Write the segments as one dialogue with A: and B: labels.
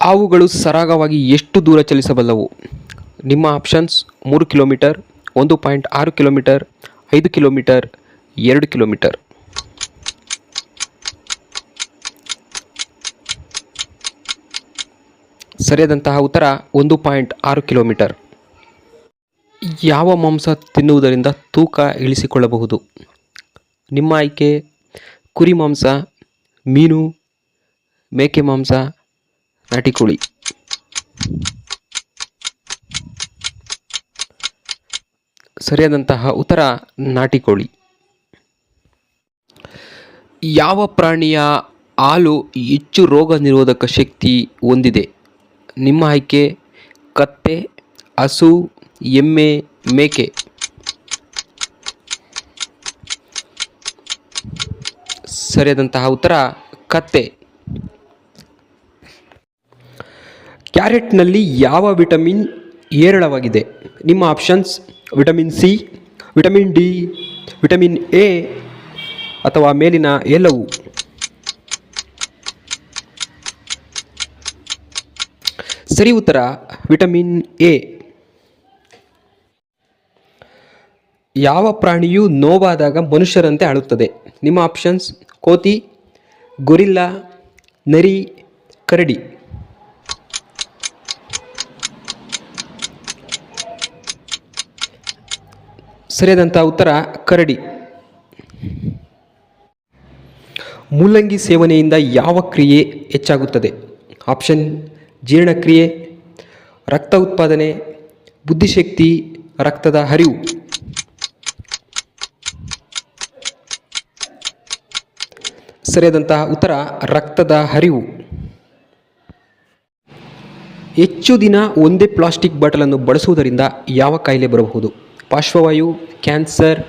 A: ಹಾವುಗಳು ಸರಾಗವಾಗಿ ಎಷ್ಟು ದೂರ ಚಲಿಸಬಲ್ಲವು? ನಿಮ್ಮ options 3 kilometre, 1.6 kilometre, 5 kilometre, 2 kilometre. ಸರಿಯಾದಂತಹ ಉತ್ತರ 1.6 ಕಿಲೋಮೀಟರ್. ಯಾವ ಮಾಂಸ ತಿನ್ನುವುದರಿಂದ ತೂಕ ಇಳಿಸಿಕೊಳ್ಳಬಹುದು? ನಿಮ್ಮ ಆಯ್ಕೆ ಕುರಿ ಮಾಂಸ, ಮೀನು, ಮೇಕೆ ಮಾಂಸ, ನಾಟಿ ಕೋಳಿ. ಸರಿಯಾದಂತಹ ಉತ್ತರ ನಾಟಿ ಕೋಳಿ. ಯಾವ ಪ್ರಾಣಿಯ ಹಾಲು ಹೆಚ್ಚು ರೋಗ ನಿರೋಧಕ ಶಕ್ತಿ ಹೊಂದಿದೆ? ನಿಮ್ಮ ಆಯ್ಕೆ ಕತ್ತೆ, ಹಸು, ಎಮ್ಮೆ, ಮೇಕೆ. ಸರಿಯಾದಂತಹ ಉತ್ತರ ಕತ್ತೆ. ಕ್ಯಾರೆಟ್ನಲ್ಲಿ ಯಾವ ವಿಟಮಿನ್ ಹೇರಳವಾಗಿದೆ? ನಿಮ್ಮ options vitamin C, vitamin D, vitamin A ಅಥವಾ ಮೇಲಿನ ಎಲ್ಲವೂ. ಸರಿ ಉತ್ತರ ವಿಟಮಿನ್ ಎ. ಯಾವ ಪ್ರಾಣಿಯು ನೋವಾದಾಗ ಮನುಷ್ಯರಂತೆ ಅಳುತ್ತದೆ? ನಿಮ್ಮ ಆಪ್ಷನ್ಸ್ ಕೋತಿ, ಗೊರಿಲ್ಲಾ, ನರಿ, ಕರಡಿ. ಸರಿಯಾದಂಥ ಉತ್ತರ ಕರಡಿ. ಮೂಲಂಗಿ ಸೇವನೆಯಿಂದ ಯಾವ ಕ್ರಿಯೆ ಹೆಚ್ಚಾಗುತ್ತದೆ? ಆಪ್ಷನ್ ಜೀರ್ಣಕ್ರಿಯೆ, ರಕ್ತ ಉತ್ಪಾದನೆ, ಬುದ್ಧಿಶಕ್ತಿ, ರಕ್ತದ ಹರಿವು. ಸರಿಯಾದಂತಹ ಉತ್ತರ ರಕ್ತದ ಹರಿವು. ಹೆಚ್ಚು ದಿನ ಒಂದೇ ಪ್ಲಾಸ್ಟಿಕ್ ಬಾಟಲನ್ನು ಬಳಸುವುದರಿಂದ ಯಾವ ಕಾಯಿಲೆ ಬರಬಹುದು? ಪಾರ್ಶ್ವವಾಯು, ಕ್ಯಾನ್ಸರ್,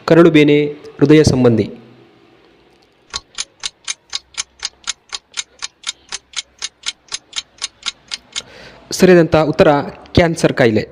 A: ಕರಳುಬೇನೆ, ಹೃದಯ ಸಂಬಂಧಿ. ಸರಿಯಾದಂಥ ಉತ್ತರ ಕ್ಯಾನ್ಸರ್ ಕಾಯಿಲೆ.